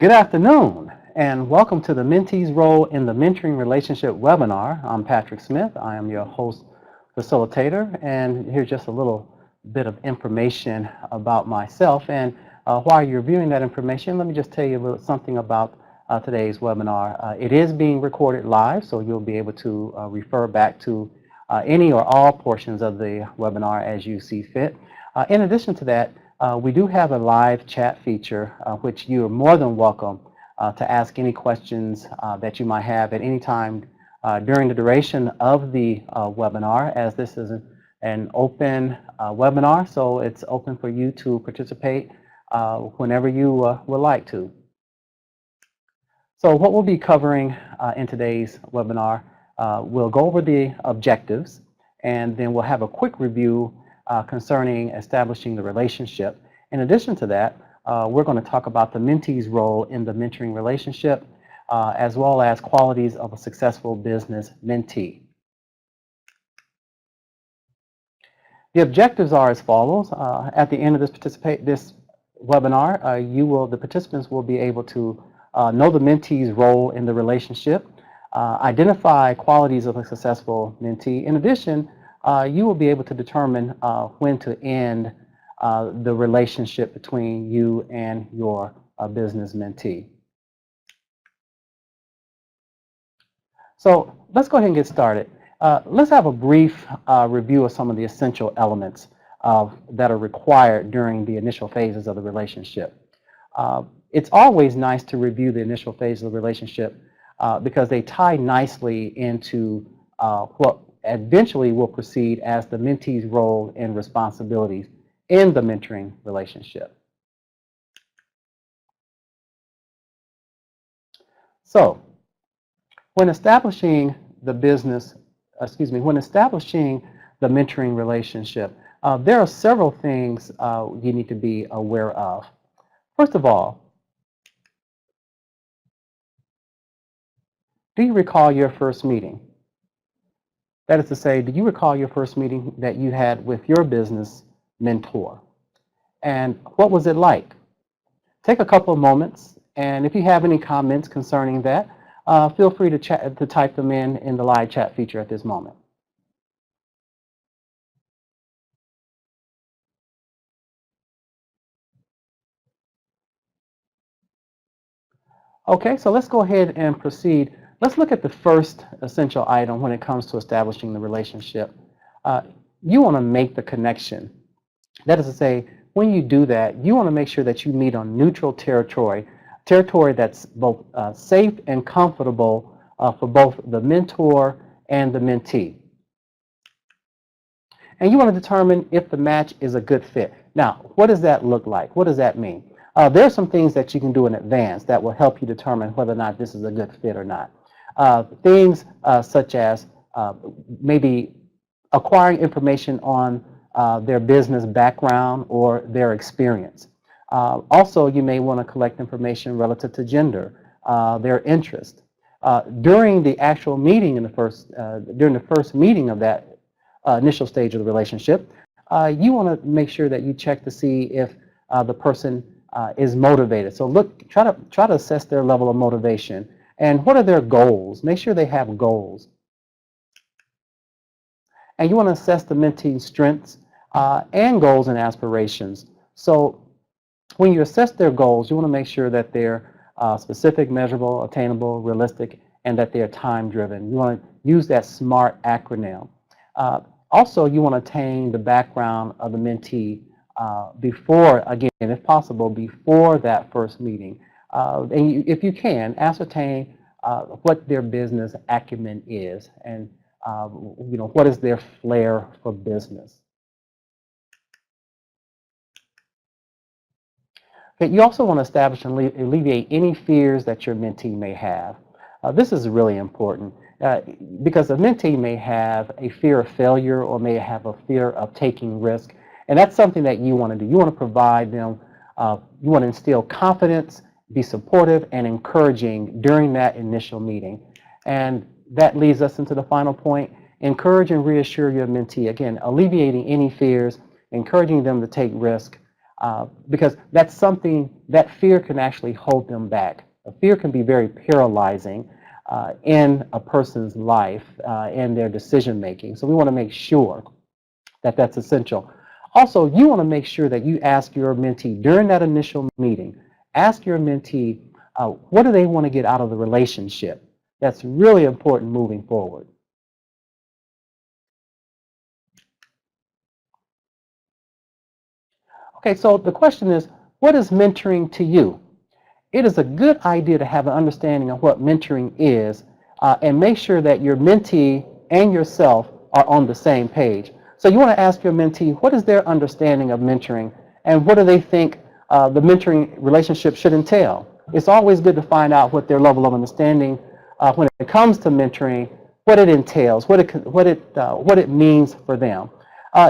Good afternoon, and welcome to the Mentee's Role in the Mentoring Relationship webinar. I'm Patrick Smith. I am your host facilitator, and here's just a little bit of information about myself. And while you're viewing that information, let me just tell you a little something about today's webinar. It is being recorded live, so you'll be able to refer back to any or all portions of the webinar as you see fit. In addition to that, we do have a live chat feature, which you are more than welcome to ask any questions that you might have at any time during the duration of the webinar, as this is an open webinar, so it's open for you to participate whenever you would like to. So what we'll be covering in today's webinar, we'll go over the objectives, and then we'll have a quick review concerning establishing the relationship. In addition to that, we're going to talk about the mentee's role in the mentoring relationship, as well as qualities of a successful business mentee. The objectives are as follows. At the end of this webinar, the participants will be able to know the mentee's role in the relationship, identify qualities of a successful mentee. In addition, you will be able to determine when to end the relationship between you and your business mentee. So let's go ahead and get started. Let's have a brief review of some of the essential elements that are required during the initial phases of the relationship. It's always nice to review the initial phase of the relationship because they tie nicely into what eventually will proceed as the mentee's role and responsibilities in the mentoring relationship. So, when establishing the mentoring relationship, there are several things you need to be aware of. First of all, do you recall your first meeting? That is to say, do you recall your first meeting that you had with your business mentor? And what was it like? Take a couple of moments, and if you have any comments concerning that, feel free to type them in the live chat feature at this moment. Okay, so let's go ahead and proceed. Let's look at the first essential item when it comes to establishing the relationship. You want to make the connection. That is to say, when you do that, you want to make sure that you meet on neutral territory that's both safe and comfortable for both the mentor and the mentee. And you want to determine if the match is a good fit. Now, what does that look like? What does that mean? There are some things that you can do in advance that will help you determine whether or not this is a good fit or not. Things such as maybe acquiring information on their business background or their experience. Also, you may want to collect information relative to gender, their interest. During the actual meeting during the first meeting of that initial stage of the relationship, you want to make sure that you check to see if the person is motivated. So try to assess their level of motivation and what are their goals. Make sure they have goals. And you want to assess the mentee's strengths and goals and aspirations. So when you assess their goals, you want to make sure that they're specific, measurable, attainable, realistic, and that they're time-driven. You want to use that SMART acronym. Also, you want to attain the background of the mentee before, again, if possible, before that first meeting. And if you can, ascertain what their business acumen is and what is their flair for business. Okay, you also want to establish and alleviate any fears that your mentee may have. This is really important because a mentee may have a fear of failure or may have a fear of taking risk, and that's something that you want to do. You want to provide them, you want to instill confidence, be supportive and encouraging during that initial meeting. And that leads us into the final point. Encourage and reassure your mentee. Again, alleviating any fears, encouraging them to take risk, because that's something that fear can actually hold them back. Fear can be very paralyzing in a person's life, in their decision making. So we want to make sure that that's essential. Also, you want to make sure that you ask your mentee during that initial meeting, ask your mentee, what do they want to get out of the relationship? That's really important moving forward. Okay, so the question is, what is mentoring to you? It is a good idea to have an understanding of what mentoring is and make sure that your mentee and yourself are on the same page. So you want to ask your mentee, what is their understanding of mentoring and what do they think the mentoring relationship should entail? It's always good to find out what their level of understanding when it comes to mentoring, what it entails, what it means for them.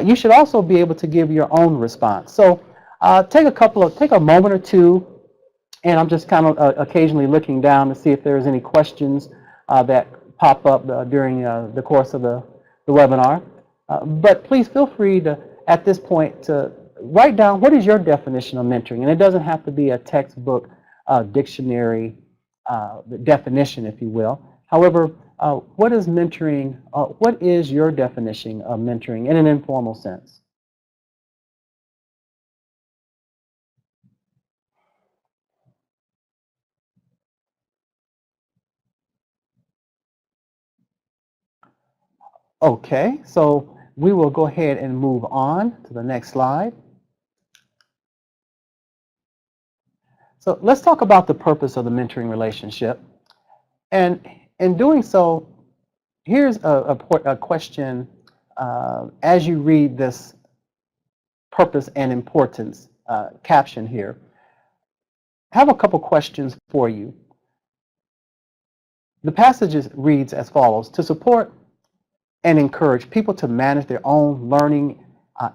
You should also be able to give your own response. So take a moment or two, and I'm just kind of occasionally looking down to see if there's any questions that pop up during the course of the webinar. But please feel free to, at this point, to write down what is your definition of mentoring. And it doesn't have to be a textbook dictionary definition, if you will. However, what is mentoring? What is your definition of mentoring in an informal sense? Okay, so we will go ahead and move on to the next slide. So let's talk about the purpose of the mentoring relationship. And in doing so, here's a question as you read this purpose and importance caption here. I have a couple questions for you. The passage reads as follows: to support and encourage people to manage their own learning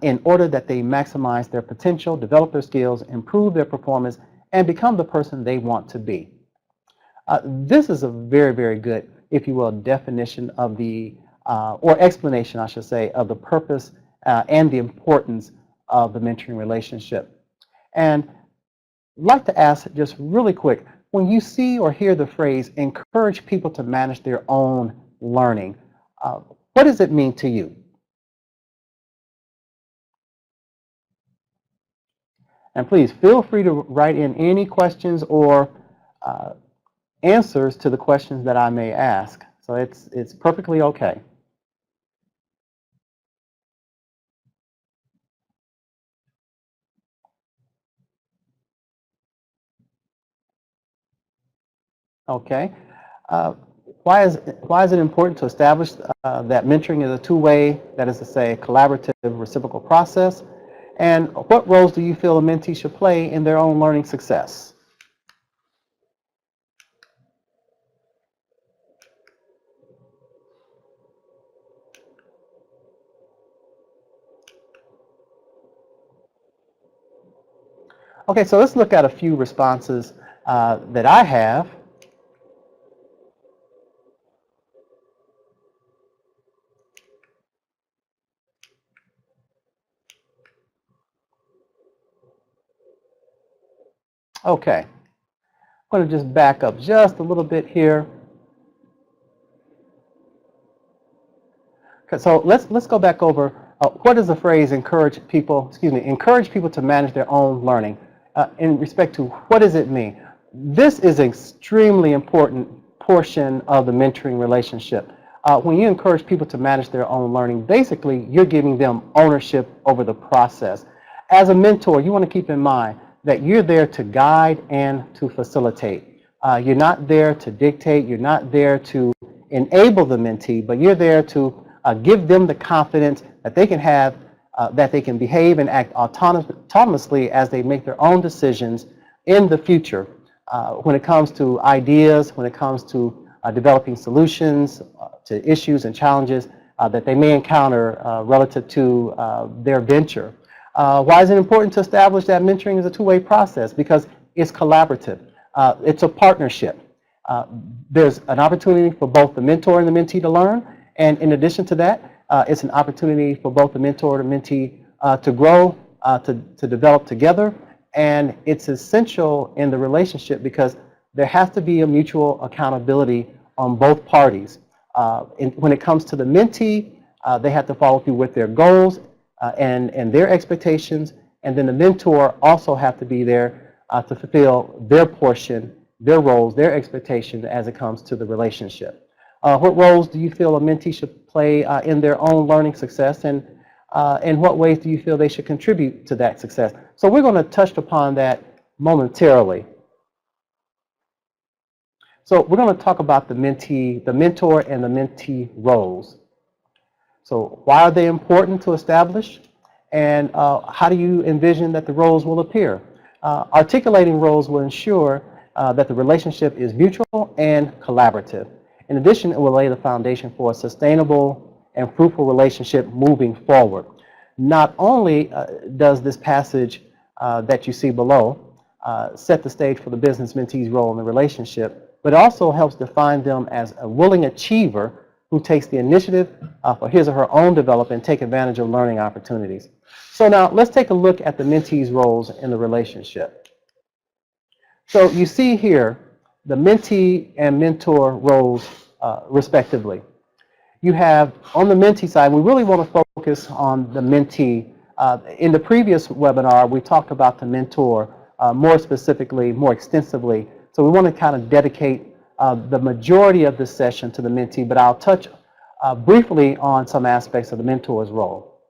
in order that they maximize their potential, develop their skills, improve their performance, and become the person they want to be. This is a very, very good, if you will, definition of the, or explanation, I should say, of the purpose and the importance of the mentoring relationship. And I'd like to ask just really quick, when you see or hear the phrase, encourage people to manage their own learning, what does it mean to you? And please feel free to write in any questions or answers to the questions that I may ask. So it's perfectly okay. Okay. Why is it important to establish that mentoring is a two-way, that is to say, collaborative, reciprocal process? And what roles do you feel a mentee should play in their own learning success? Okay, so let's look at a few responses that I have. Okay, I'm going to just back up just a little bit here. Okay, so let's go back over what is the phrase encourage people to manage their own learning in respect to what does it mean? This is an extremely important portion of the mentoring relationship. When you encourage people to manage their own learning, basically you're giving them ownership over the process. As a mentor, you want to keep in mind that you're there to guide and to facilitate. You're not there to dictate, you're not there to enable the mentee, but you're there to give them the confidence that they can have, that they can behave and act autonomously as they make their own decisions in the future when it comes to ideas, when it comes to developing solutions to issues and challenges that they may encounter relative to their venture. Why is it important to establish that mentoring is a two-way process? Because it's collaborative. It's a partnership. There's an opportunity for both the mentor and the mentee to learn. And in addition to that, it's an opportunity for both the mentor and the mentee to grow to develop together, and it's essential in the relationship because there has to be a mutual accountability on both parties. When it comes to the mentee, they have to follow through with their goals and their expectations, and then the mentor also have to be there to fulfill their portion, their roles, their expectations as it comes to the relationship. What roles do you feel a mentee should play in their own learning success, and in what ways do you feel they should contribute to that success? So we're going to touch upon that momentarily. So we're going to talk about the mentee, the mentor and the mentee roles. So why are they important to establish? And how do you envision that the roles will appear? Articulating roles will ensure that the relationship is mutual and collaborative. In addition, it will lay the foundation for a sustainable and fruitful relationship moving forward. Not only does this passage that you see below set the stage for the business mentee's role in the relationship, but it also helps define them as a willing achiever who takes the initiative for his or her own development and take advantage of learning opportunities. So now let's take a look at the mentee's roles in the relationship. So you see here the mentee and mentor roles respectively. You have on the mentee side, we really want to focus on the mentee. In the previous webinar, we talked about the mentor more specifically, more extensively. So we want to kind of dedicate the majority of this session to the mentee, but I'll touch briefly on some aspects of the mentor's role.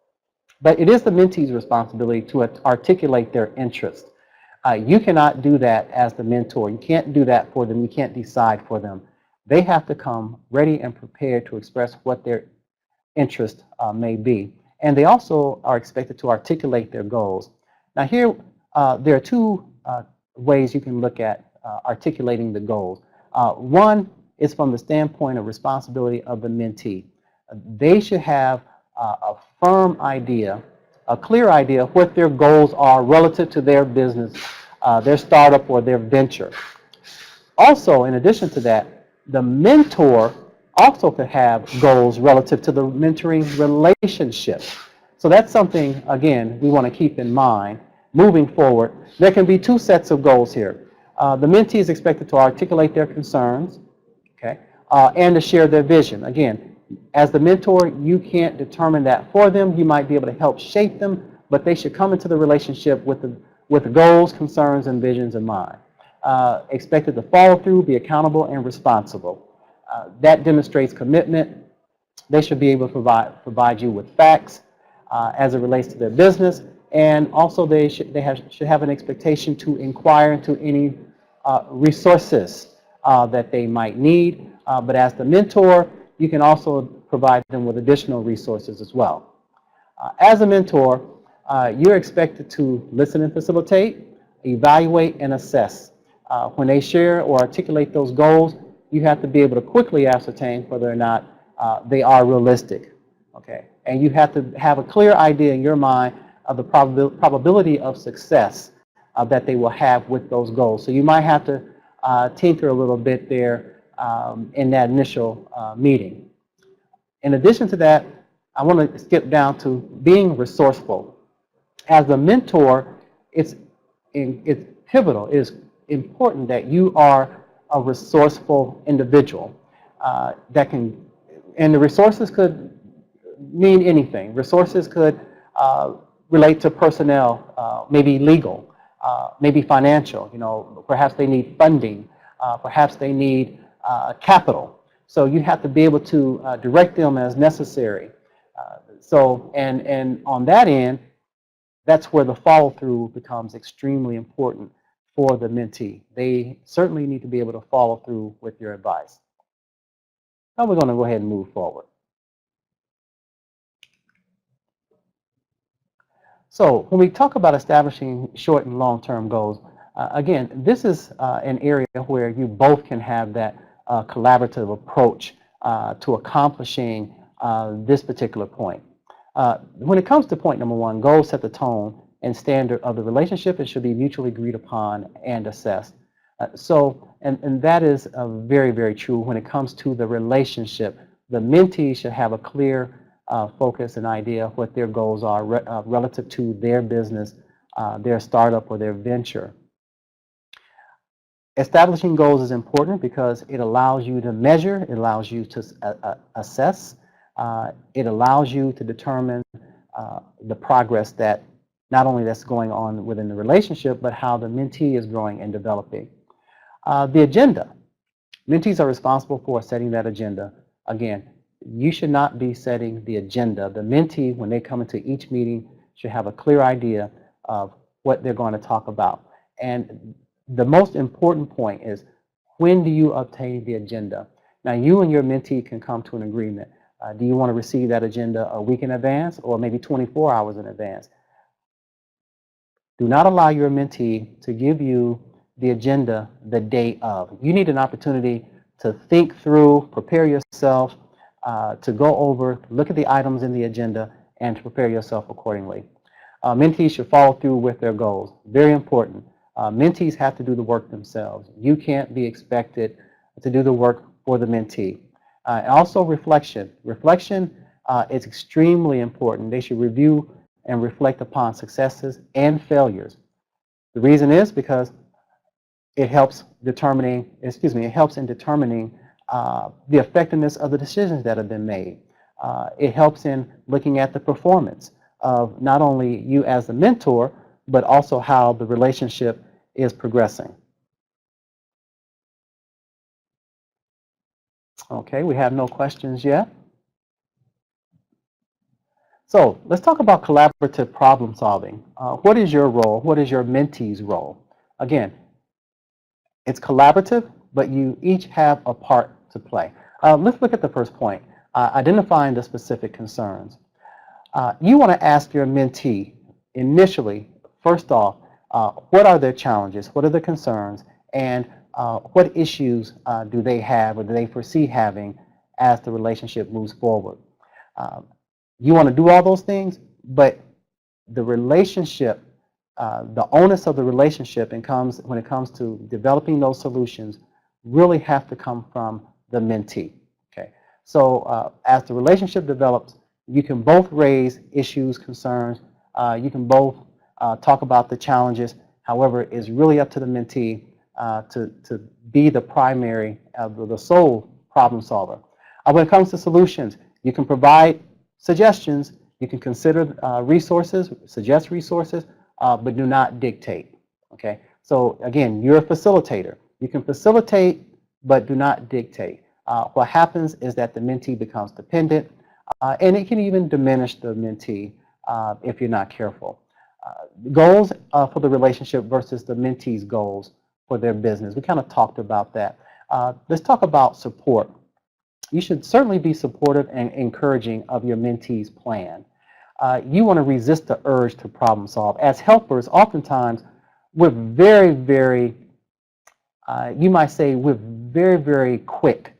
But it is the mentee's responsibility to articulate their interests. You cannot do that as the mentor. You can't do that for them. You can't decide for them. They have to come ready and prepared to express what their interest may be. And they also are expected to articulate their goals. Now here, there are two ways you can look at articulating the goals. One is from the standpoint of responsibility of the mentee. They should have a firm idea, a clear idea of what their goals are relative to their business, their startup or their venture. Also, in addition to that, the mentor also could have goals relative to the mentoring relationship. So that's something, again, we want to keep in mind moving forward. There can be two sets of goals here. The mentee is expected to articulate their concerns, okay, and to share their vision. Again, as the mentor, you can't determine that for them. You might be able to help shape them, but they should come into the relationship with the goals, concerns, and visions in mind. Expected to follow through, be accountable, and responsible. That demonstrates commitment. They should be able to provide you with facts as it relates to their business, and also they should have an expectation to inquire into any resources that they might need. But as the mentor, you can also provide them with additional resources as well. As a mentor, you're expected to listen and facilitate, evaluate, and assess. When they share or articulate those goals, you have to be able to quickly ascertain whether or not they are realistic. Okay? And you have to have a clear idea in your mind of the probability of success that they will have with those goals. So you might have to tinker a little bit there in that initial meeting. In addition to that, I want to skip down to being resourceful. As a mentor, it's pivotal, it is important that you are a resourceful individual that can, and the resources could mean anything. Resources could relate to personnel, maybe legal, maybe financial. You know, perhaps they need funding, perhaps they need capital. So you have to be able to direct them as necessary. And on that end, that's where the follow-through becomes extremely important for the mentee. They certainly need to be able to follow through with your advice. Now we're going to go ahead and move forward. So when we talk about establishing short and long-term goals, again, this is an area where you both can have that collaborative approach to accomplishing this particular point. When it comes to point number one, goals set the tone and standard of the relationship. It should be mutually agreed upon and assessed. And that is very, very true when it comes to the relationship. The mentee should have a clear focus and idea of what their goals are relative to their business, their startup, or their venture. Establishing goals is important because it allows you to measure, it allows you to assess, it allows you to determine the progress that not only that's going on within the relationship, but how the mentee is growing and developing. The agenda. Mentees are responsible for setting that agenda. Again, you should not be setting the agenda. The mentee, when they come into each meeting, should have a clear idea of what they're going to talk about. And the most important point is, when do you obtain the agenda? Now, you and your mentee can come to an agreement. Do you want to receive that agenda a week in advance or maybe 24 hours in advance? Do not allow your mentee to give you the agenda the day of. You need an opportunity to think through, prepare yourself, to go over, look at the items in the agenda, and to prepare yourself accordingly. Mentees should follow through with their goals. Very important. Mentees have to do the work themselves. You can't be expected to do the work for the mentee. And also reflection. Reflection is extremely important. They should review and reflect upon successes and failures. The reason is because it helps in determining the effectiveness of the decisions that have been made. It helps in looking at the performance of not only you as the mentor, but also how the relationship is progressing. Okay, we have no questions yet. So let's talk about collaborative problem solving. What is your role? What is your mentee's role? Again, it's collaborative, but you each have a part to play. Let's look at the first point, identifying the specific concerns. You want to ask your mentee initially, first off, what are their challenges, what are their concerns, and what issues do they have or do they foresee having as the relationship moves forward. You want to do all those things, but the relationship, the onus of the relationship when it comes to developing those solutions really have to come from the mentee. Okay, so as the relationship develops, you can both raise issues, concerns, you can both talk about the challenges. However, it's really up to the mentee to be the primary, the sole problem solver. When it comes to solutions, you can provide suggestions, you can consider resources, suggest resources, but do not dictate. Okay, so again, you're a facilitator. You can facilitate, but do not dictate. What happens is that the mentee becomes dependent, and it can even diminish the mentee if you're not careful. Goals for the relationship versus the mentee's goals for their business. We kind of talked about that. Let's talk about support. You should certainly be supportive and encouraging of your mentee's plan. You want to resist the urge to problem solve. As helpers, oftentimes we're very, you might say we're very quick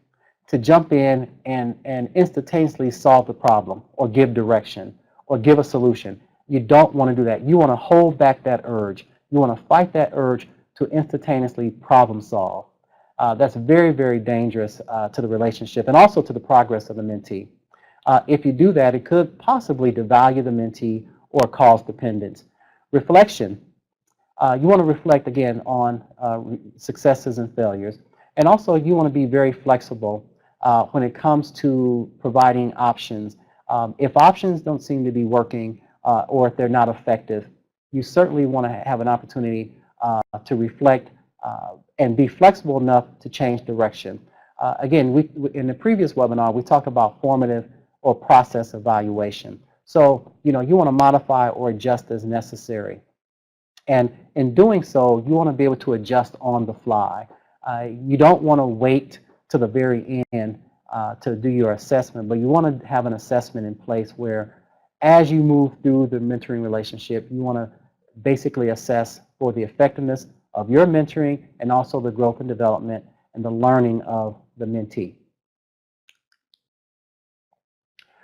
to jump in and instantaneously solve the problem or give direction or give a solution. You don't want to do that. You want to hold back that urge. You want to fight that urge to instantaneously problem solve. That's very dangerous to the relationship and also to the progress of the mentee. If you do that, it could possibly devalue the mentee or cause dependence. Reflection. You want to reflect again on successes and failures. And also you want to be very flexible when it comes to providing options. If options don't seem to be working or if they're not effective, you certainly want to have an opportunity to reflect and be flexible enough to change direction. Again, in the previous webinar, we talked about formative or process evaluation. So, you want to modify or adjust as necessary. And in doing so, you want to be able to adjust on the fly. You don't want to wait to the very end to do your assessment, but you want to have an assessment in place where as you move through the mentoring relationship, you want to basically assess for the effectiveness of your mentoring and also the growth and development and the learning of the mentee.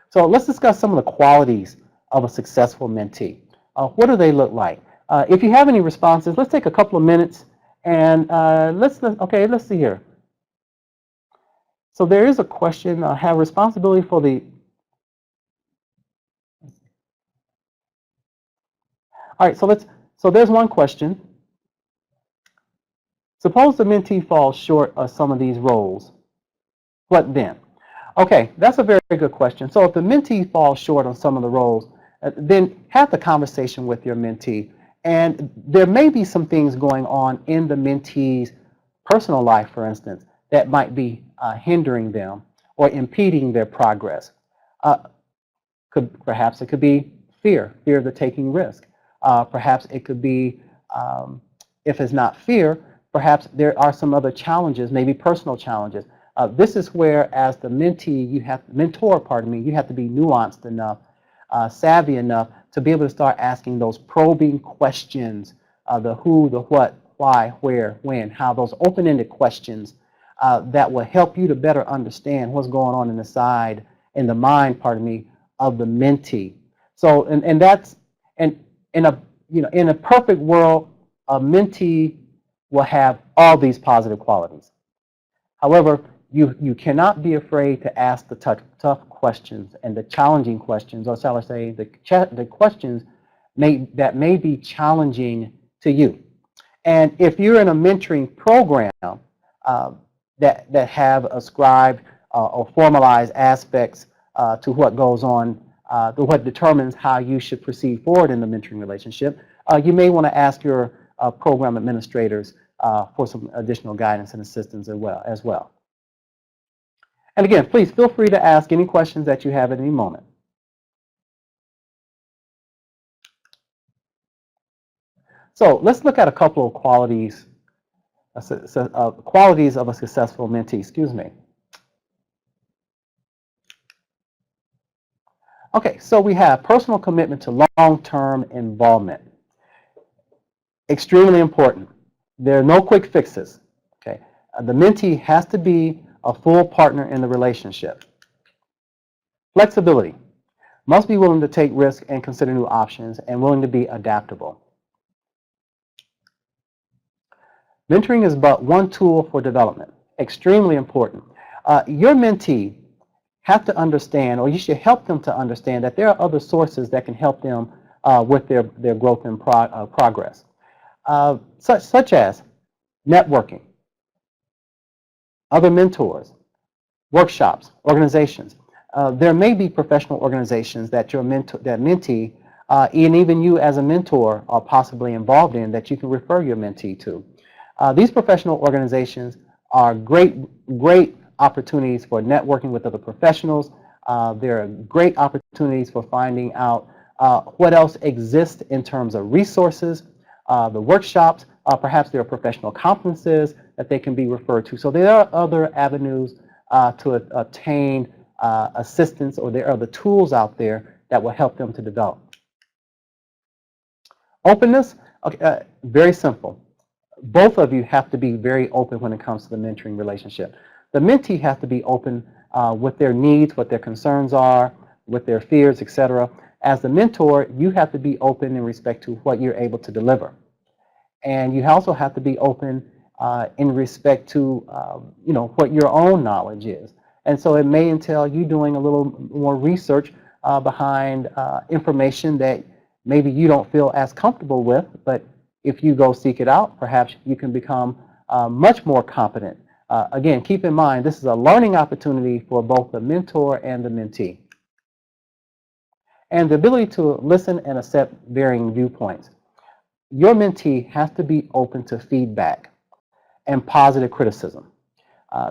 So let's discuss some of the qualities of a successful mentee. What do they look like? If you have any responses, let's take a couple of minutes and let's see here. So there is a question, have responsibility for the All right, so there's one question. Suppose the mentee falls short of some of these roles. What then? Okay, that's a very good question. So if the mentee falls short on some of the roles, then have the conversation with your mentee. And there may be some things going on in the mentee's personal life, for instance, that might be hindering them or impeding their progress. Uh, Perhaps it could be fear of the taking risk. Perhaps it could be, if it's not fear, perhaps there are some other challenges, maybe personal challenges. This is where, as the mentor, pardon me, you have to be nuanced enough, savvy enough to be able to start asking those probing questions, the who, the what, why, where, when, how, those open-ended questions that will help you to better understand what's going on in the mind, pardon me, of the mentee. So, and that's, and in a, in a perfect world, a mentee will have all these positive qualities. However, you cannot be afraid to ask the tough questions and the challenging questions, or shall I say, the questions that may be challenging to you. And if you're in a mentoring program that have ascribed or formalized aspects to what goes on, to what determines how you should proceed forward in the mentoring relationship, you may want to ask your program administrators for some additional guidance and assistance as well. And again, please feel free to ask any questions that you have at any moment. So let's look at a couple of qualities of a successful mentee. Excuse me. Okay, so we have personal commitment to long-term involvement. Extremely important. There are no quick fixes. Okay, the mentee has to be a full partner in the relationship. Flexibility. Must be willing to take risks and consider new options and willing to be adaptable. Mentoring is but one tool for development. Extremely important. Your mentee have to understand, or you should help them to understand, that there are other sources that can help them with their growth and progress, such as networking, other mentors, workshops, organizations. There may be professional organizations that mentee, and even you as a mentor are possibly involved in, that you can refer your mentee to. These professional organizations are great opportunities for networking with other professionals. There are great opportunities for finding out what else exists in terms of resources, the workshops. Perhaps there are professional conferences that they can be referred to. So there are other avenues to obtain assistance, or there are other tools out there that will help them to develop. Openness, okay, very simple. Both of you have to be very open when it comes to the mentoring relationship. The mentee has to be open with their needs, what their concerns are, with their fears, etc. As the mentor, you have to be open in respect to what you're able to deliver. And you also have to be open in respect to what your own knowledge is. And so it may entail you doing a little more research behind information that maybe you don't feel as comfortable with, but if you go seek it out, perhaps you can become much more competent. Again, keep in mind, this is a learning opportunity for both the mentor and the mentee. And the ability to listen and accept varying viewpoints. Your mentee has to be open to feedback and positive criticism.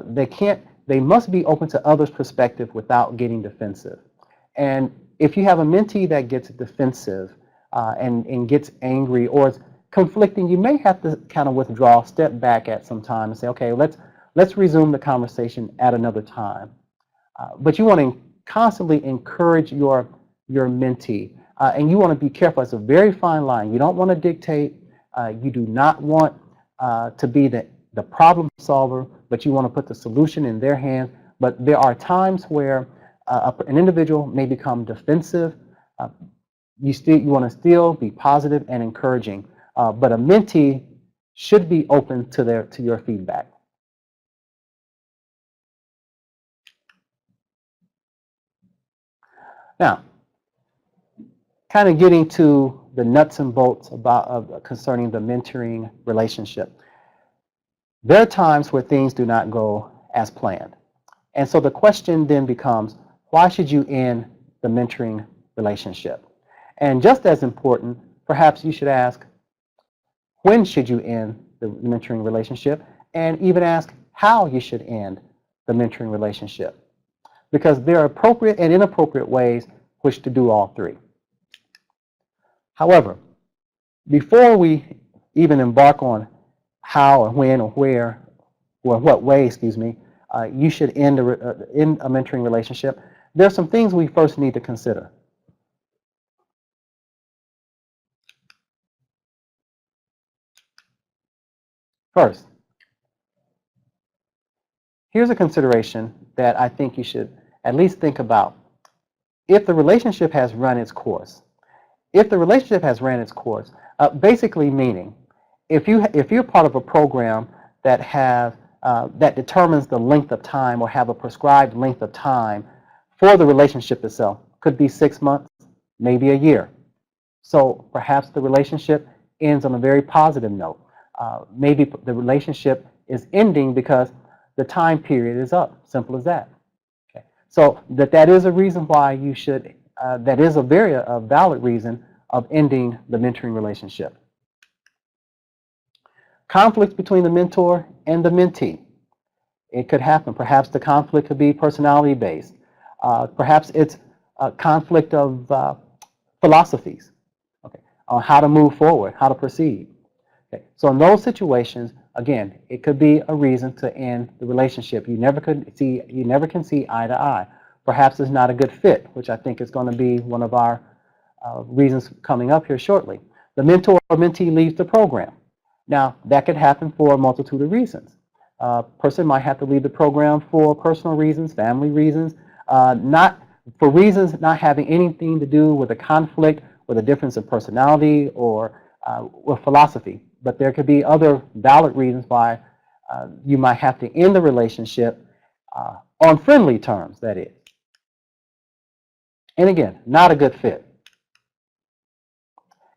They must be open to others' perspective without getting defensive. And if you have a mentee that gets defensive and gets angry, or is conflicting, you may have to kind of withdraw, step back at some time and say, okay, let's resume the conversation at another time. But you want to constantly encourage your mentee, and you want to be careful. It's a very fine line. You don't want to dictate. You do not want to be the problem solver, but you want to put the solution in their hands. But there are times where an individual may become defensive. You want to still be positive and encouraging, but a mentee should be open to your feedback. Now, kind of getting to the nuts and bolts about concerning the mentoring relationship. There are times where things do not go as planned. And so the question then becomes, why should you end the mentoring relationship? And just as important, perhaps you should ask, when should you end the mentoring relationship? And even ask how you should end the mentoring relationship. Because there are appropriate and inappropriate ways which to do all three. However, before we even embark on how or when or where or what way, you should end a mentoring relationship, there are some things we first need to consider. First, here's a consideration that I think you should at least think about. If the relationship has run its course, basically meaning if you're part of a program that that determines the length of time or have a prescribed length of time for the relationship itself, could be 6 months, maybe a year. So perhaps the relationship ends on a very positive note. Maybe the relationship is ending because the time period is up. Simple as that. Okay. So that is a reason why you should. That is a very valid reason of ending the mentoring relationship. Conflict between the mentor and the mentee. It could happen. Perhaps the conflict could be personality based. Perhaps it's a conflict of philosophies, okay, on how to move forward, how to proceed. Okay. So in those situations, again, it could be a reason to end the relationship. You never can see eye to eye. Perhaps it's not a good fit, which I think is going to be one of our reasons coming up here shortly. The mentor or mentee leaves the program. Now, that could happen for a multitude of reasons. A person might have to leave the program for personal reasons, family reasons, not for reasons not having anything to do with a conflict, with a difference of personality or with philosophy. But there could be other valid reasons why you might have to end the relationship on friendly terms, that is. And again, not a good fit.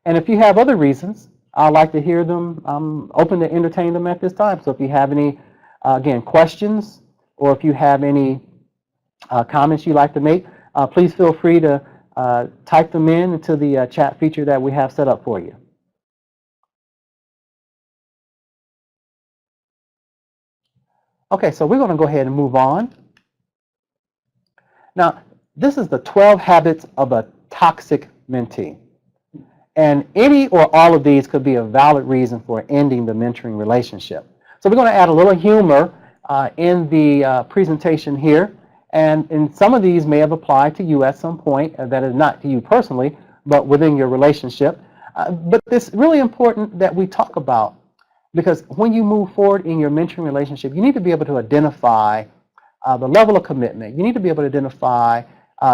And if you have other reasons, I'd like to hear them. I'm open to entertain them at this time. So if you have any, again, questions, or if you have any comments you'd like to make, please feel free to type them into the chat feature that we have set up for you. Okay, so we're going to go ahead and move on. Now, this is the 12 habits of a toxic mentee. And any or all of these could be a valid reason for ending the mentoring relationship. So we're going to add a little humor in the presentation here. And some of these may have applied to you at some point, that is not to you personally, but within your relationship. But it's really important that we talk about, because when you move forward in your mentoring relationship, you need to be able to identify the level of commitment. You need to be able to identify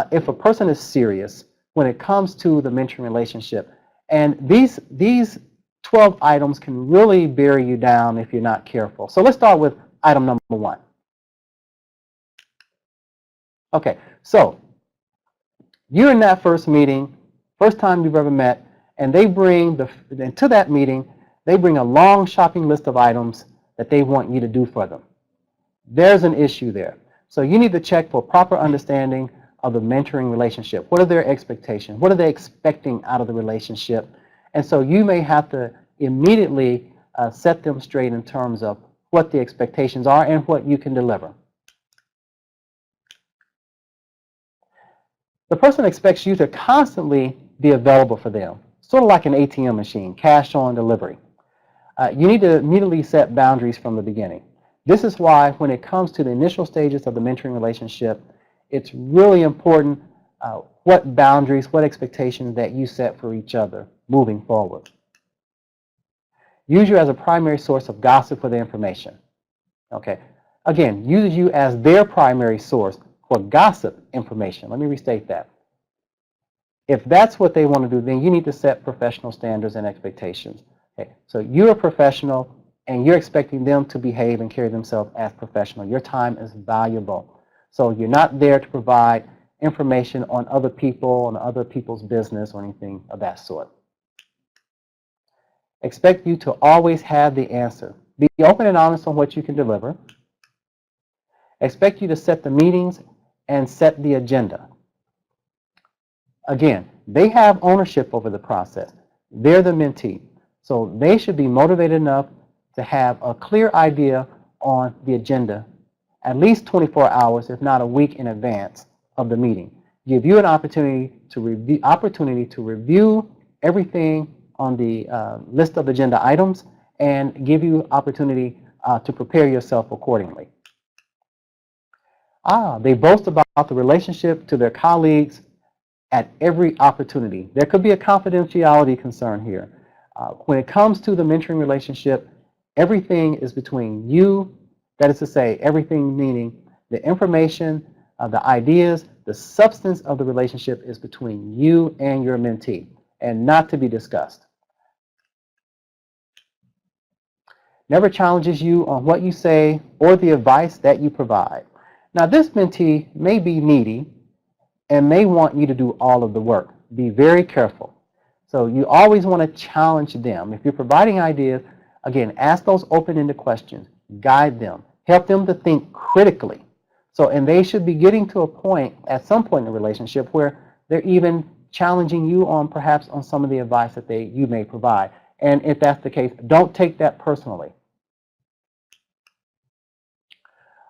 if a person is serious when it comes to the mentoring relationship. And these 12 items can really bear you down if you're not careful. So let's start with item number 1. Okay, so you're in that first meeting, first time you've ever met, and they bring to that meeting, they bring a long shopping list of items that they want you to do for them. There's an issue there. So you need to check for proper understanding of the mentoring relationship. What are their expectations? What are they expecting out of the relationship? And so you may have to immediately set them straight in terms of what the expectations are and what you can deliver. The person expects you to constantly be available for them, sort of like an ATM machine, cash on delivery. You need to immediately set boundaries from the beginning. This is why when it comes to the initial stages of the mentoring relationship, it's really important what boundaries, what expectations that you set for each other moving forward. Use you as a primary source of gossip for the information. Okay. Again, use you as their primary source for gossip information. Let me restate that. If that's what they want to do, then you need to set professional standards and expectations. Okay. So you're a professional and you're expecting them to behave and carry themselves as professional. Your time is valuable. So you're not there to provide information on other people, on other people's business, or anything of that sort. Expect you to always have the answer. Be open and honest on what you can deliver. Expect you to set the meetings and set the agenda. Again, they have ownership over the process. They're the mentee. So they should be motivated enough to have a clear idea on the agenda at least 24 hours, if not a week in advance of the meeting. Give you an opportunity to review everything on the list of agenda items and give you opportunity to prepare yourself accordingly. They boast about the relationship to their colleagues at every opportunity. There could be a confidentiality concern here. When it comes to the mentoring relationship, everything is between you, that is to say, everything meaning the information, the ideas, the substance of the relationship is between you and your mentee and not to be discussed. Never challenges you on what you say or the advice that you provide. Now, this mentee may be needy and may want you to do all of the work. Be very careful. So you always want to challenge them. If you're providing ideas, again, ask those open-ended questions. Guide them. Help them to think critically. So, and they should be getting to a point, at some point in the relationship, where they're even challenging you on perhaps on some of the advice that you may provide. And if that's the case, don't take that personally.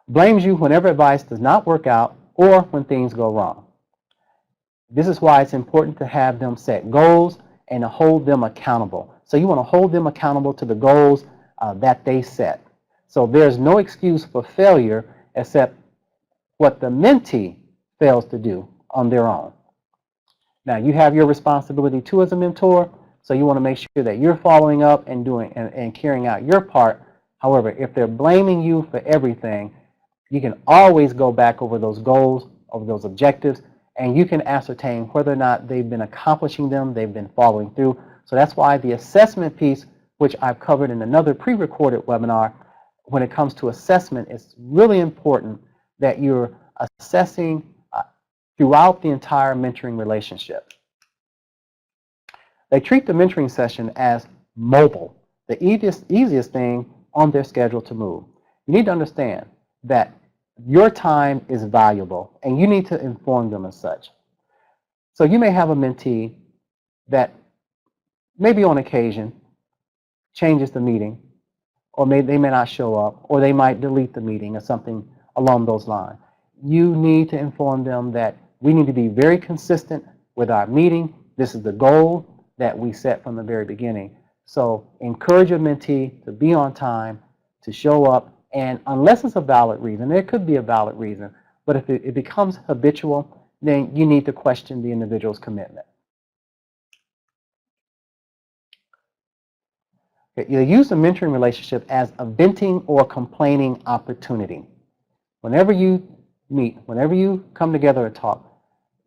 Blames you whenever advice does not work out or when things go wrong. This is why it's important to have them set goals and to hold them accountable. So you want to hold them accountable to the goals that they set. So there's no excuse for failure except what the mentee fails to do on their own. Now, you have your responsibility too as a mentor, so you want to make sure that you're following up and doing and carrying out your part. However, if they're blaming you for everything, you can always go back over those goals, over those objectives, and you can ascertain whether or not they've been accomplishing them, they've been following through. So that's why the assessment piece, which I've covered in another pre-recorded webinar, when it comes to assessment, it's really important that you're assessing throughout the entire mentoring relationship. They treat the mentoring session as mobile, the easiest thing on their schedule to move. You need to understand that your time is valuable, and you need to inform them as such. So you may have a mentee that maybe on occasion changes the meeting, or they may not show up, or they might delete the meeting or something along those lines. You need to inform them that we need to be very consistent with our meeting. This is the goal that we set from the very beginning. So encourage your mentee to be on time, to show up, and unless it's a valid reason, there could be a valid reason, but if it becomes habitual, then you need to question the individual's commitment. You use the mentoring relationship as a venting or complaining opportunity. Whenever you meet, whenever you come together to talk,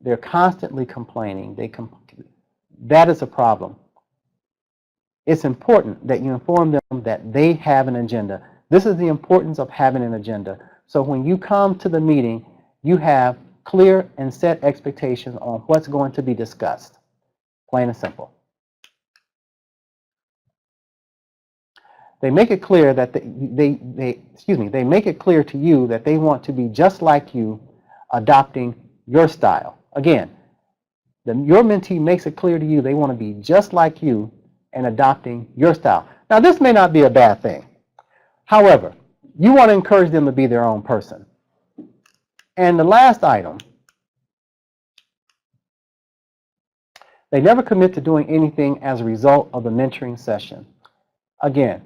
they're constantly complaining. That is a problem. It's important that you inform them that they have an agenda. This is the importance of having an agenda. So when you come to the meeting, you have clear and set expectations on what's going to be discussed. Plain and simple. They make it clear that they make it clear to you that they want to be just like you, adopting your style. Again, your mentee makes it clear to you they want to be just like you and adopting your style. Now, this may not be a bad thing. However, you want to encourage them to be their own person. And the last item, they never commit to doing anything as a result of the mentoring session. Again,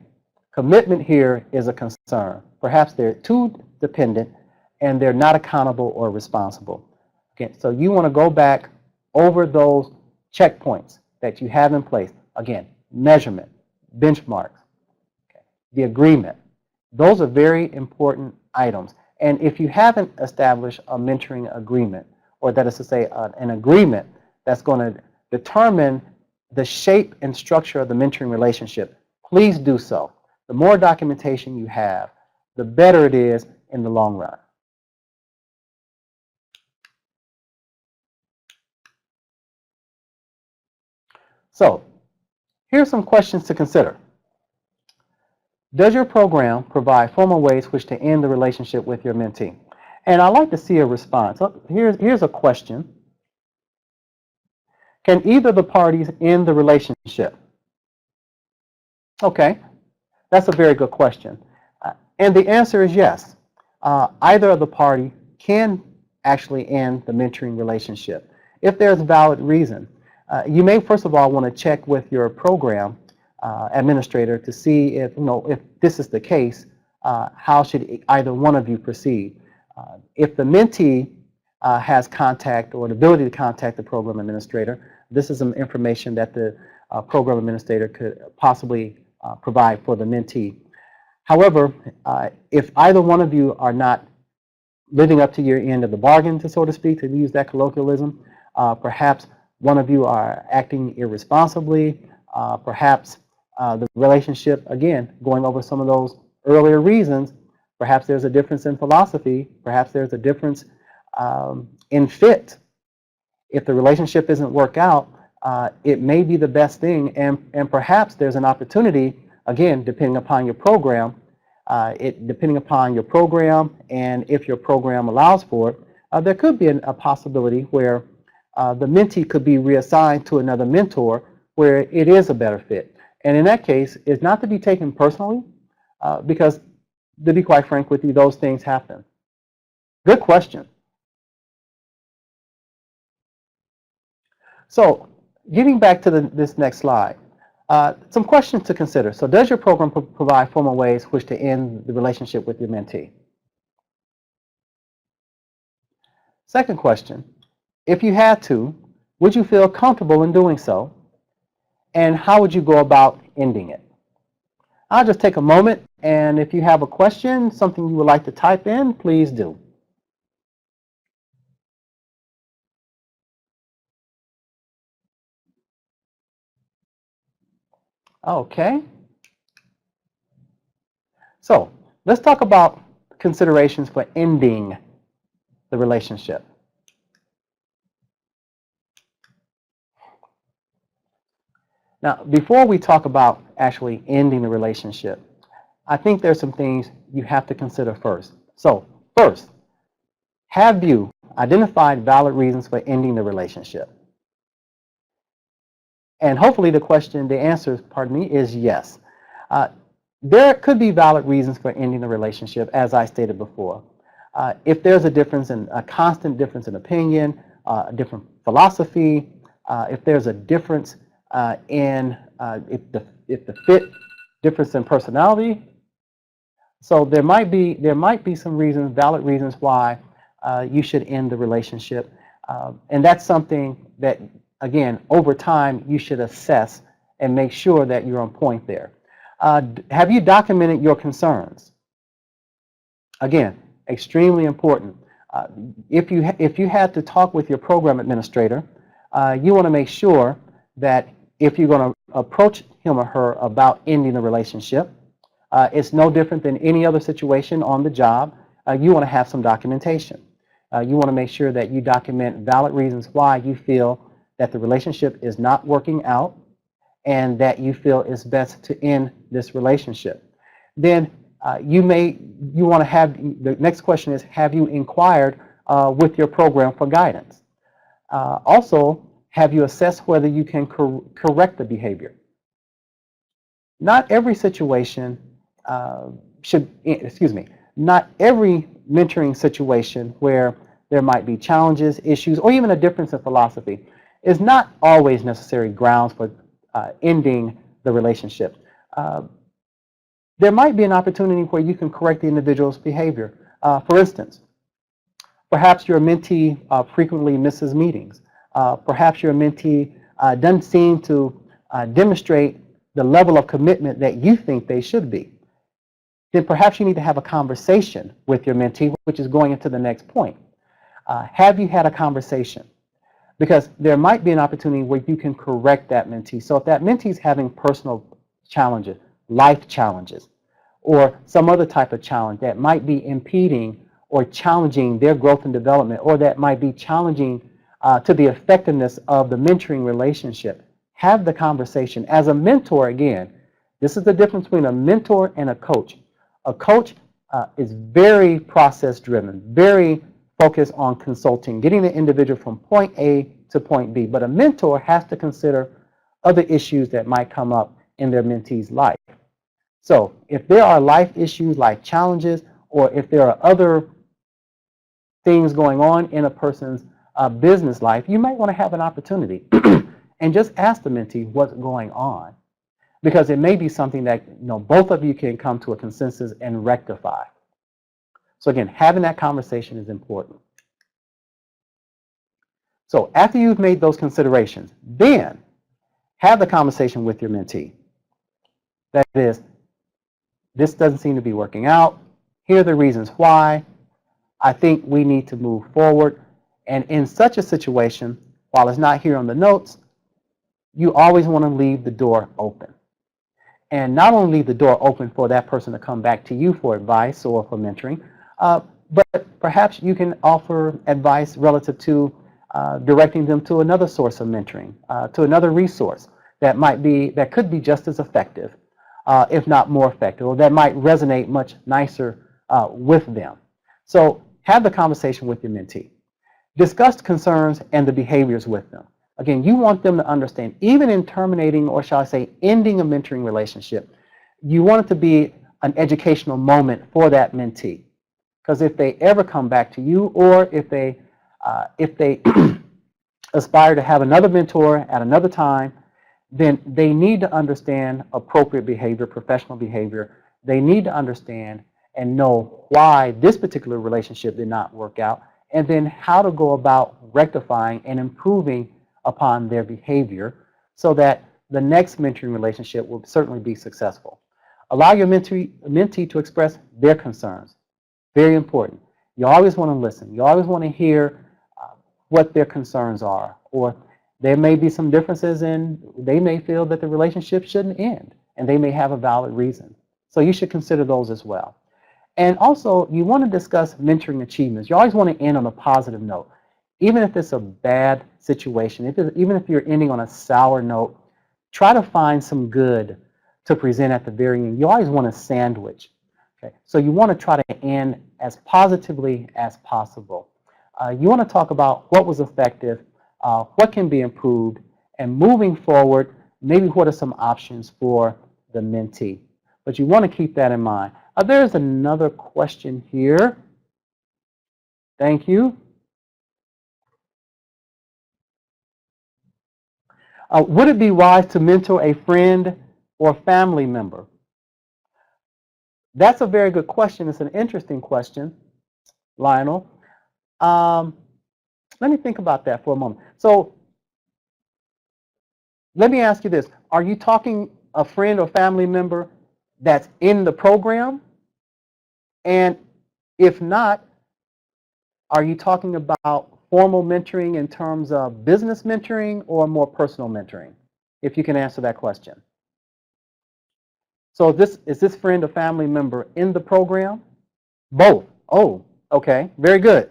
commitment here is a concern. Perhaps they're too dependent and they're not accountable or responsible. Okay, so you want to go back over those checkpoints that you have in place. Again, measurement, benchmarks, okay, the agreement. Those are very important items. And if you haven't established a mentoring agreement, or that is to say an agreement that's going to determine the shape and structure of the mentoring relationship, please do so. The more documentation you have, the better it is in the long run. So here's some questions to consider. Does your program provide formal ways which to end the relationship with your mentee? And I'd like to see a response. So here's a question. Can either of the parties end the relationship? Okay, that's a very good question. And the answer is yes. Either of the party can actually end the mentoring relationship if there's valid reason. You may first of all want to check with your program administrator to see if if this is the case. How should either one of you proceed? If the mentee has contact or the ability to contact the program administrator, this is some information that the program administrator could possibly provide for the mentee. However, if either one of you are not living up to your end of the bargain, so to speak, to use that colloquialism, perhaps one of you are acting irresponsibly, perhaps the relationship, again, going over some of those earlier reasons, perhaps there's a difference in philosophy, perhaps there's a difference in fit. If the relationship doesn't work out, it may be the best thing, and perhaps there's an opportunity, again, depending upon your program, and if your program allows for it, there could be a possibility where the mentee could be reassigned to another mentor where it is a better fit. And in that case, it's not to be taken personally, because to be quite frank with you, those things happen. Good question. So getting back to this next slide, some questions to consider. So does your program provide formal ways which to end the relationship with your mentee? Second question, if you had to, would you feel comfortable in doing so? And how would you go about ending it? I'll just take a moment, and if you have a question, something you would like to type in, please do. Okay. So let's talk about considerations for ending the relationship. Now, before we talk about actually ending the relationship, I think there's some things you have to consider first. So first, have you identified valid reasons for ending the relationship? And hopefully the answer, pardon me, is yes. There could be valid reasons for ending the relationship, as I stated before. If there's a constant difference in opinion, a different philosophy, if there's a difference if the fit difference in personality, so there might be some reasons, valid reasons why you should end the relationship, and that's something that, again, over time you should assess and make sure that you're on point there. Have you documented your concerns? Again, extremely important. If you had to talk with your program administrator, you want to make sure that if you're going to approach him or her about ending the relationship, it's no different than any other situation on the job. You want to have some documentation. You want to make sure that you document valid reasons why you feel that the relationship is not working out and that you feel it's best to end this relationship. Then you want to have, the next question is, have you inquired with your program for guidance? Also, have you assessed whether you can correct the behavior? Not every situation not every mentoring situation where there might be challenges, issues, or even a difference in philosophy is not always necessary grounds for ending the relationship. There might be an opportunity where you can correct the individual's behavior. For instance, perhaps your mentee frequently misses meetings. Perhaps your mentee doesn't seem to demonstrate the level of commitment that you think they should be. Then perhaps you need to have a conversation with your mentee, which is going into the next point. Have you had a conversation? Because there might be an opportunity where you can correct that mentee. So if that mentee is having personal challenges, life challenges, or some other type of challenge that might be impeding or challenging their growth and development, or that might be challenging to the effectiveness of the mentoring relationship, have the conversation. As a mentor, again, this is the difference between a mentor and a coach. A coach is very process driven, very focused on consulting, getting the individual from point A to point B. But a mentor has to consider other issues that might come up in their mentee's life. So if there are life issues, life challenges, or if there are other things going on in a person's business life, you might want to have an opportunity and just ask the mentee what's going on, because it may be something that both of you can come to a consensus and rectify. So again, having that conversation is important. So after you've made those considerations, then have the conversation with your mentee. That is, this doesn't seem to be working out. Here are the reasons why. I think we need to move forward. And in such a situation, while it's not here on the notes, you always want to leave the door open. And not only leave the door open for that person to come back to you for advice or for mentoring, but perhaps you can offer advice relative to directing them to another source of mentoring, to another resource that could be just as effective, if not more effective, or that might resonate much nicer with them. So have the conversation with your mentee. Discuss concerns and the behaviors with them. Again, you want them to understand, even in terminating, or shall I say, ending a mentoring relationship, you want it to be an educational moment for that mentee. Because if they ever come back to you, or if they aspire to have another mentor at another time, then they need to understand appropriate behavior, professional behavior. They need to understand and know why this particular relationship did not work out, and then how to go about rectifying and improving upon their behavior so that the next mentoring relationship will certainly be successful. Allow your mentee to express their concerns. Very important. You always want to listen. You always want to hear what their concerns are, or there may be some differences in, they may feel that the relationship shouldn't end, and they may have a valid reason. So you should consider those as well. And also, you want to discuss mentoring achievements. You always want to end on a positive note. Even if it's a bad situation, even if you're ending on a sour note, try to find some good to present at the very end. You always want a sandwich. Okay? So you want to try to end as positively as possible. You want to talk about what was effective, what can be improved, and moving forward, maybe what are some options for the mentee. But you want to keep that in mind. There's another question here. Thank you. Would it be wise to mentor a friend or family member? That's a very good question. It's an interesting question, Lionel. Let me think about that for a moment. So let me ask you this. Are you talking a friend or family member that's in the program? And if not, are you talking about formal mentoring in terms of business mentoring or more personal mentoring? If you can answer that question. So is this friend or family member in the program? Both. Oh, okay. Very good.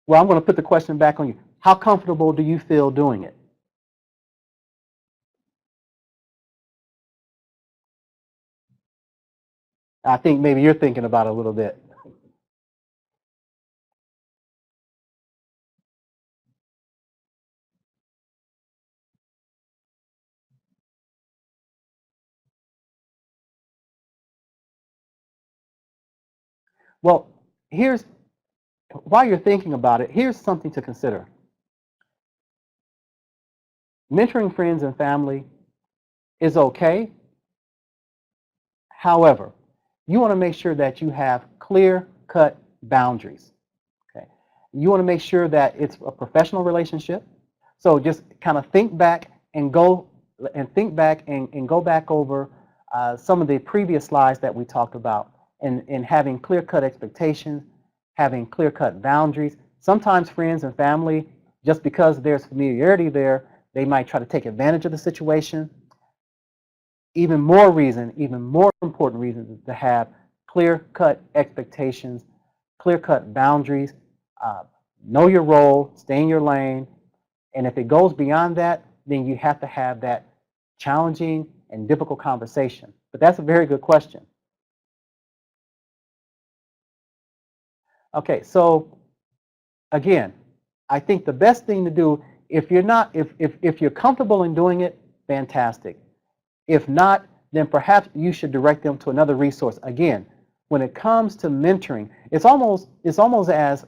Well, I'm going to put the question back on you. How comfortable do you feel doing it? I think maybe you're thinking about it a little bit. Well, while you're thinking about it, here's something to consider. Mentoring friends and family is okay. However, you want to make sure that you have clear-cut boundaries. Okay? You want to make sure that it's a professional relationship. So just kind of think back and go back over some of the previous slides that we talked about, in having clear-cut expectations, having clear-cut boundaries. Sometimes friends and family, just because there's familiarity there, they might try to take advantage of the situation. Even more important reason is to have clear-cut expectations, clear-cut boundaries, Know your role, stay in your lane, and if it goes beyond that, then you have to have that challenging and difficult conversation. But that's a very good question. Okay, so again, I think the best thing to do, if you're not, if you're comfortable in doing it, fantastic. If not, then perhaps you should direct them to another resource. Again, when it comes to mentoring, it's almost as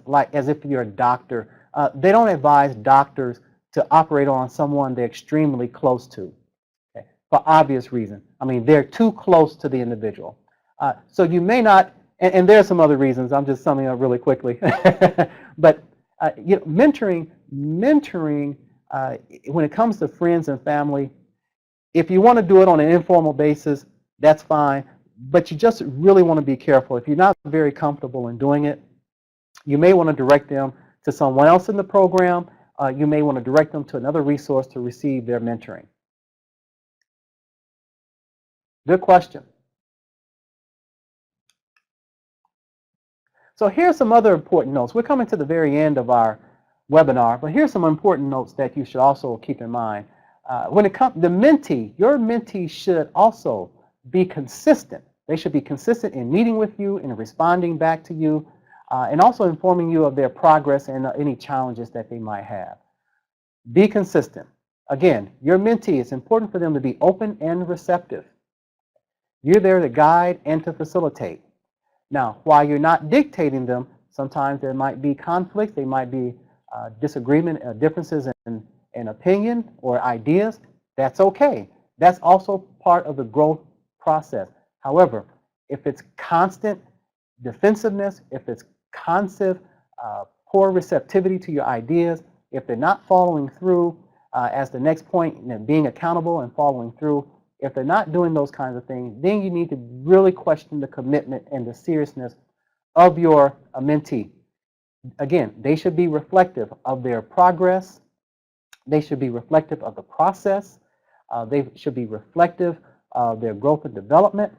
if you're a doctor. They don't advise doctors to operate on someone they're extremely close to, okay, for obvious reasons. I mean, they're too close to the individual. So you may not, and there are some other reasons. I'm just summing up really quickly. But you know, mentoring, when it comes to friends and family, if you want to do it on an informal basis, that's fine. But you just really want to be careful. If you're not very comfortable in doing it, you may want to direct them to someone else in the program. You may want to direct them to another resource to receive their mentoring. Good question. So here's some other important notes. We're coming to the very end of our webinar, but here's some important notes that you should also keep in mind. When it comes, your mentee should also be consistent. They should be consistent in meeting with you, in responding back to you, and also informing you of their progress and any challenges that they might have. Be consistent. Again, your mentee, it's important for them to be open and receptive. You're there to guide and to facilitate. Now, while you're not dictating them, sometimes there might be conflicts, there might be disagreement, differences in opinion or ideas. That's okay. That's also part of the growth process. However, if it's constant defensiveness, if it's constant poor receptivity to your ideas, if they're not following through as the next point, you know, being accountable and following through, if they're not doing those kinds of things, then you need to really question the commitment and the seriousness of your mentee. Again, they should be reflective of their progress. They should be reflective of the process. They should be reflective of their growth and development.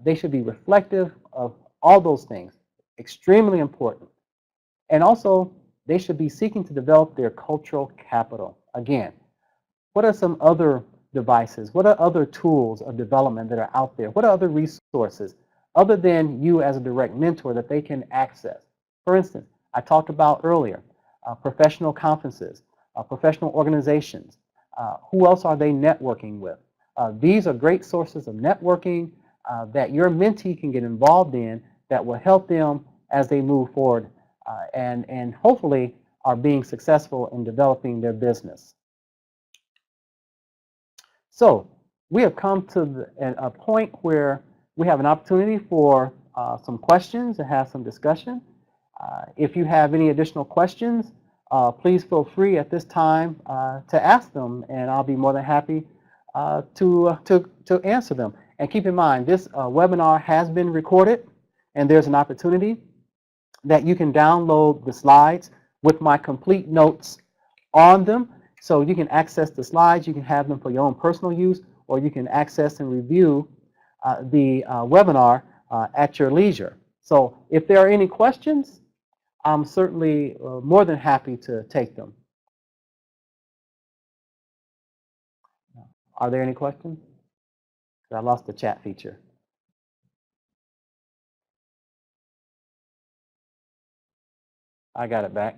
They should be reflective of all those things. Extremely important. And also, they should be seeking to develop their cultural capital. Again, what are some other devices? What are other tools of development that are out there? What are other resources other than you as a direct mentor that they can access? For instance, I talked about earlier, professional conferences, professional organizations. Who else are they networking with? These are great sources of networking that your mentee can get involved in that will help them as they move forward and hopefully are being successful in developing their business. So we have come to a point where we have an opportunity for some questions and have some discussion. If you have any additional questions, please feel free at this time to ask them, and I'll be more than happy to answer them. And keep in mind, this webinar has been recorded, and there's an opportunity that you can download the slides with my complete notes on them. So you can access the slides, you can have them for your own personal use, or you can access and review the webinar at your leisure. So if there are any questions, I'm certainly more than happy to take them. Are there any questions? I lost the chat feature. I got it back.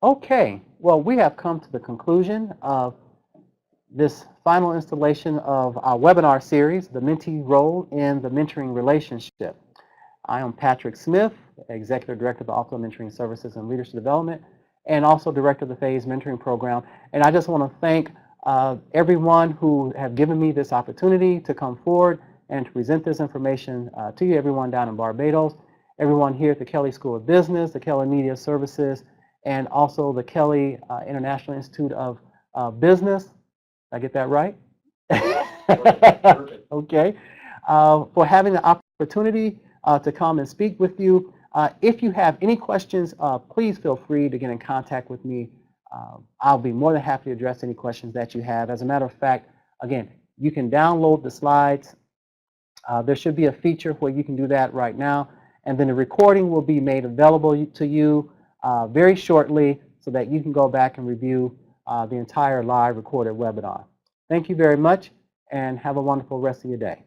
Okay, well, we have come to the conclusion of this final installation of our webinar series, The Mentee Role in the Mentoring Relationship. I am Patrick Smith, Executive Director of the Office of Mentoring Services and Leadership Development, and also Director of the Phase Mentoring Program. And I just want to thank everyone who have given me this opportunity to come forward and to present this information to you, everyone down in Barbados, everyone here at the Kelley School of Business, the Kelley Media Services, and also the Kelley International Institute of Business. Did I get that right? Perfect. Okay. for having the opportunity to come and speak with you. If you have any questions, please feel free to get in contact with me. I'll be more than happy to address any questions that you have. As a matter of fact, again, you can download the slides. There should be a feature where you can do that right now, and then the recording will be made available to you very shortly so that you can go back and review the entire live recorded webinar. Thank you very much, and have a wonderful rest of your day.